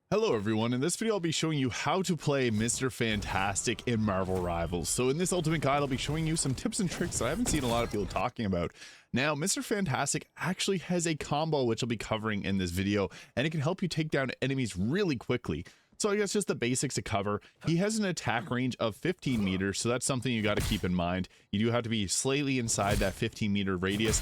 Hello everyone, in this video I'll be showing you how to play Mr. Fantastic in Marvel Rivals. So in this ultimate guide I'll be showing you some tips and tricks that I haven't seen a lot of people talking about. Now Mr. Fantastic actually has a combo which I'll be covering in this video, and it can help you take down enemies really quickly. So I guess just the basics to cover. He has an attack range of 15 meters, so that's something you got to keep in mind. You do have to be slightly inside that 15-meter radius.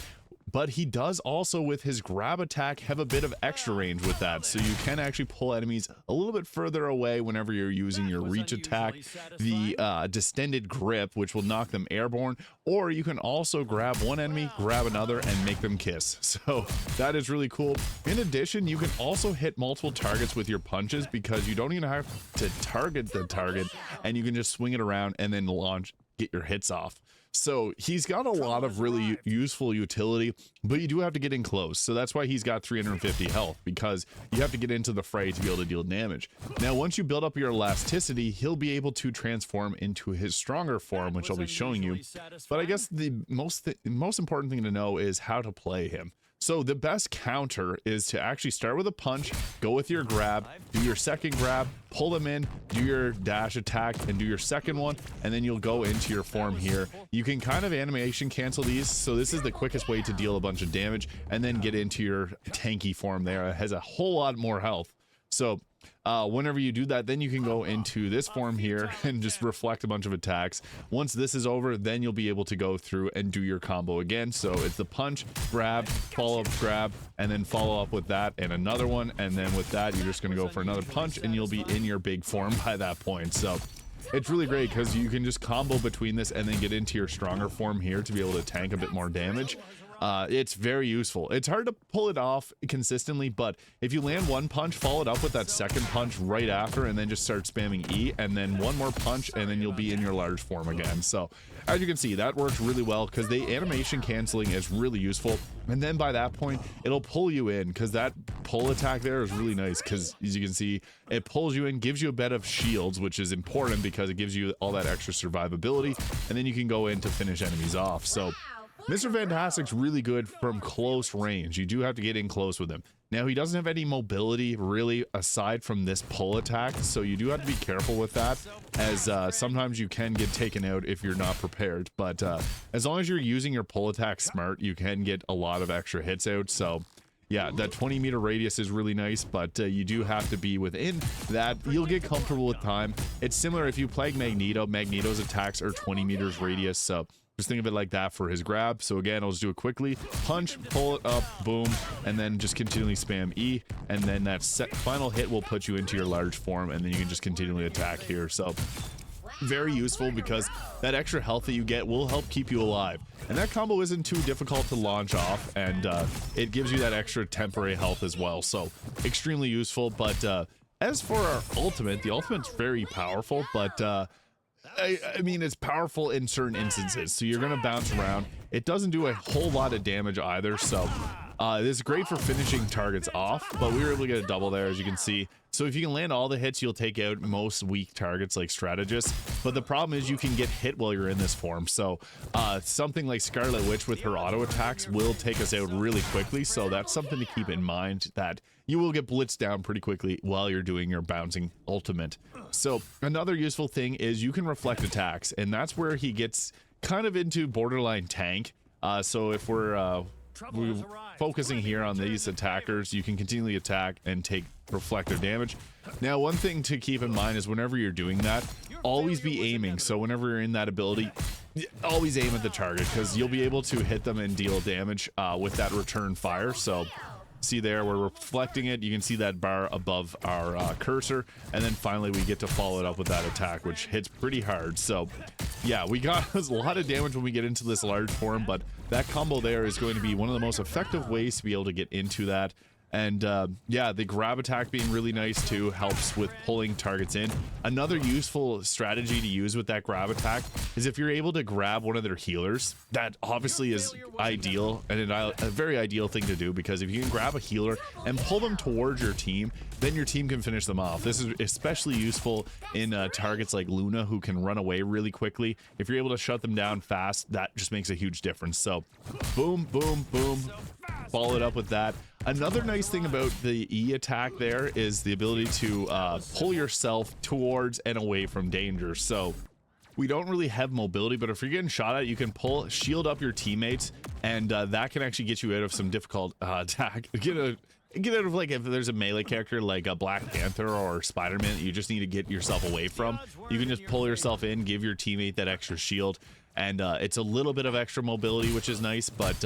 But he does also, with his grab attack, have a bit of extra range with that, so you can actually pull enemies a little bit further away whenever you're using your reach attack, the distended grip, which will knock them airborne, or you can also grab one enemy, grab another, and make them kiss. So that is really cool. In addition, you can also hit multiple targets with your punches, because you don't even have to target the target, and you can just swing it around and then get your hits off. So he's got a lot of really useful utility, but you do have to get in close. So that's why he's got 350 health, because you have to get into the fray to be able to deal damage. Now, once you build up your elasticity, he'll be able to transform into his stronger form, which I'll be showing you. But I guess the most important thing to know is how to play him. So the best counter is to actually start with a punch, go with your grab, do your second grab, pull them in, do your dash attack, and do your second one, and then you'll go into your form here. You can kind of animation cancel these, so this is the quickest way to deal a bunch of damage, and then get into your tanky form there. It has a whole lot more health. So whenever you do that, then you can go into this form here and just reflect a bunch of attacks. Once this is over, then you'll be able to go through and do your combo again. So it's the punch, grab, follow up, grab, and then follow up with that and another one. And then with that, you're just going to go for another punch, and you'll be in your big form by that point. So it's really great because you can just combo between this and then get into your stronger form here to be able to tank a bit more damage. It's very useful. It's hard to pull it off consistently, but if you land one punch, follow it up with that second punch right after, and then just start spamming E, and then one more punch, and then you'll be in your large form again. So as you can see, that works really well because the animation canceling is really useful. And then by that point, it'll pull you in, because that pull attack there is really nice, because as you can see, it pulls you in, gives you a bit of shields, which is important because it gives you all that extra survivability, and then you can go in to finish enemies off. So Mr. Fantastic's really good from close range. You do have to get in close with him. Now, he doesn't have any mobility really aside from this pull attack, so you do have to be careful with that, as sometimes you can get taken out if you're not prepared. But as long as you're using your pull attack smart, you can get a lot of extra hits out. So yeah, that 20-meter radius is really nice, but you do have to be within that. You'll get comfortable with time. It's similar if you play Magneto. Magneto's attacks are 20 meters radius, so just think of it like that for his grab. So again, I'll just do it quickly. Punch, pull it up, boom, and then just continually spam E, and then that final hit will put you into your large form, and then you can just continually attack here. So very useful, because that extra health that you get will help keep you alive. And that combo isn't too difficult to launch off, and it gives you that extra temporary health as well. So extremely useful. But as for our ultimate, the ultimate's very powerful, but I mean, it's powerful in certain instances, so you're going to bounce around. It doesn't do a whole lot of damage either, so this is great for finishing targets off, but we were able to get a double there, as you can see. So if you can land all the hits, you'll take out most weak targets like strategists, but the problem is you can get hit while you're in this form. So something like Scarlet Witch with her auto attacks will take us out really quickly, so that's something to keep in mind, that you will get blitzed down pretty quickly while you're doing your bouncing ultimate. So another useful thing is you can reflect attacks, and that's where he gets kind of into borderline tank. So if we're focusing here on these attackers, you can continually attack and take reflective damage. Now, one thing to keep in mind is whenever you're doing that, always be aiming. So whenever you're in that ability, always aim at the target, because you'll be able to hit them and deal damage with that return fire. So see there, we're reflecting it. You can see that bar above our cursor, and then finally we get to follow it up with that attack, which hits pretty hard. So yeah, we got a lot of damage when we get into this large form, but that combo there is going to be one of the most effective ways to be able to get into that. And yeah, the grab attack being really nice too helps with pulling targets in. Another useful strategy to use with that grab attack is if you're able to grab one of their healers. That obviously is ideal, and a very ideal thing to do, because if you can grab a healer and pull them towards your team, then your team can finish them off. This is especially useful in targets like Luna, who can run away really quickly. If you're able to shut them down fast, that just makes a huge difference. So boom, boom, boom. follow it up with that. Another nice thing about the E attack there is the ability to pull yourself towards and away from danger. So we don't really have mobility, but if you're getting shot at, you can shield up your teammates, and that can actually get you out of some difficult attack. Get out of, like, if there's a melee character like a Black Panther or Spider-Man that you just need to get yourself away from, you can just pull yourself in, give your teammate that extra shield, and it's a little bit of extra mobility, which is nice. But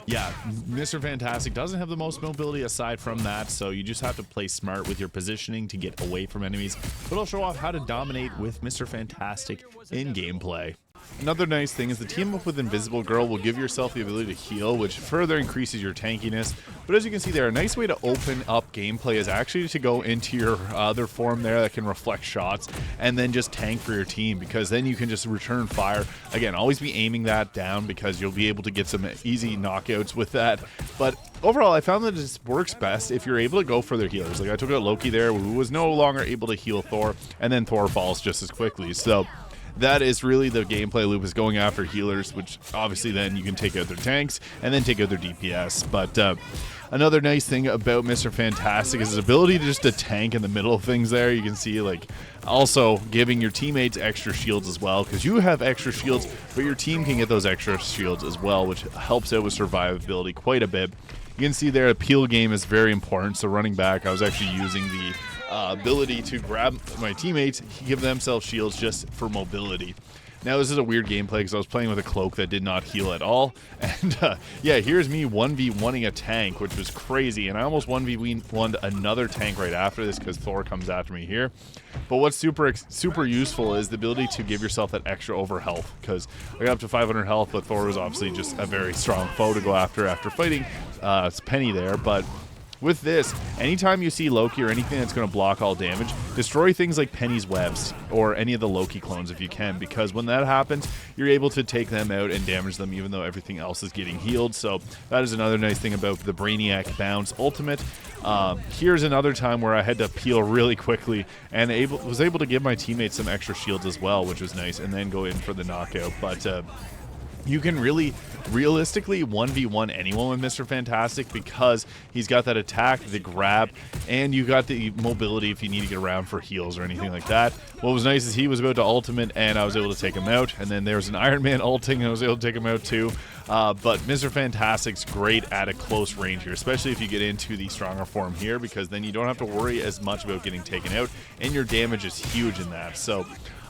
yeah, Mr. Fantastic doesn't have the most mobility aside from that, so you just have to play smart with your positioning to get away from enemies. But I'll show off how to dominate with Mr. Fantastic in gameplay. Another nice thing is the team up with Invisible Girl will give yourself the ability to heal, which further increases your tankiness. But as you can see there, a nice way to open up gameplay is actually to go into your other form there that can reflect shots and then just tank for your team, because then you can just return fire. Again, always be aiming that down because you'll be able to get some easy knockouts with that. But overall, I found that it works best if you're able to go for their healers. Like I took out Loki there, who was no longer able to heal Thor, and then Thor falls just as quickly. So that is really the gameplay loop, is going after healers, which obviously then you can take out their tanks and then take out their DPS. But another nice thing about Mr. Fantastic is his ability to just to tank in the middle of things there. You can see, like, also giving your teammates extra shields as well, because you have extra shields, but your team can get those extra shields as well, which helps out with survivability quite a bit. You can see there, a peel game is very important. So running back, I was actually using the ability to grab my teammates, give themselves shields just for mobility. Now this is a weird gameplay because I was playing with a cloak that did not heal at all, and yeah, here's me 1v1ing a tank, which was crazy, and I almost 1v1'd another tank right after this because Thor comes after me here. But what's super useful is the ability to give yourself that extra overhealth, because I got up to 500 health, but Thor was obviously just a very strong foe to go after fighting Penny there. But with this, anytime you see Loki or anything that's going to block all damage, destroy things like Penny's webs or any of the Loki clones if you can, because when that happens, you're able to take them out and damage them even though everything else is getting healed. So that is another nice thing about the Brainiac Bounce ultimate. Here's another time where I had to peel really quickly and was able to give my teammates some extra shields as well, which was nice, and then go in for the knockout. But you can really realistically 1v1 anyone with Mr. Fantastic because he's got that attack, the grab, and you got the mobility if you need to get around for heals or anything like that. What was nice is he was about to ultimate and I was able to take him out, and then there was an Iron Man ulting and I was able to take him out too. But Mr. Fantastic's great at a close range here, especially if you get into the stronger form here, because then you don't have to worry as much about getting taken out, and your damage is huge in that. So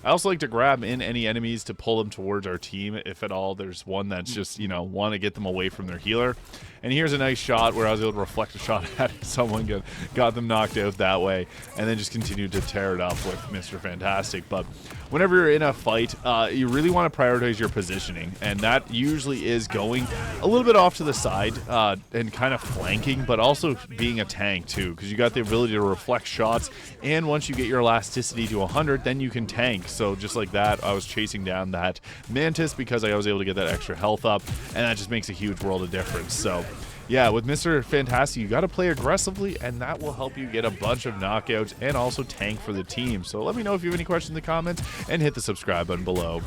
I also like to grab in any enemies to pull them towards our team, if at all there's one that's just, you know, want to get them away from their healer. And here's a nice shot where I was able to reflect a shot at someone, got them knocked out that way, and then just continued to tear it up with Mr. Fantastic. But whenever you're in a fight, you really want to prioritize your positioning, and that usually is going a little bit off to the side and kind of flanking, but also being a tank too, because you got the ability to reflect shots, and once you get your elasticity to 100, then you can tank. So just like that, I was chasing down that Mantis because I was able to get that extra health up, and that just makes a huge world of difference. So yeah, with Mr. Fantastic, you got to play aggressively, and that will help you get a bunch of knockouts and also tank for the team. So let me know if you have any questions in the comments, and hit the subscribe button below.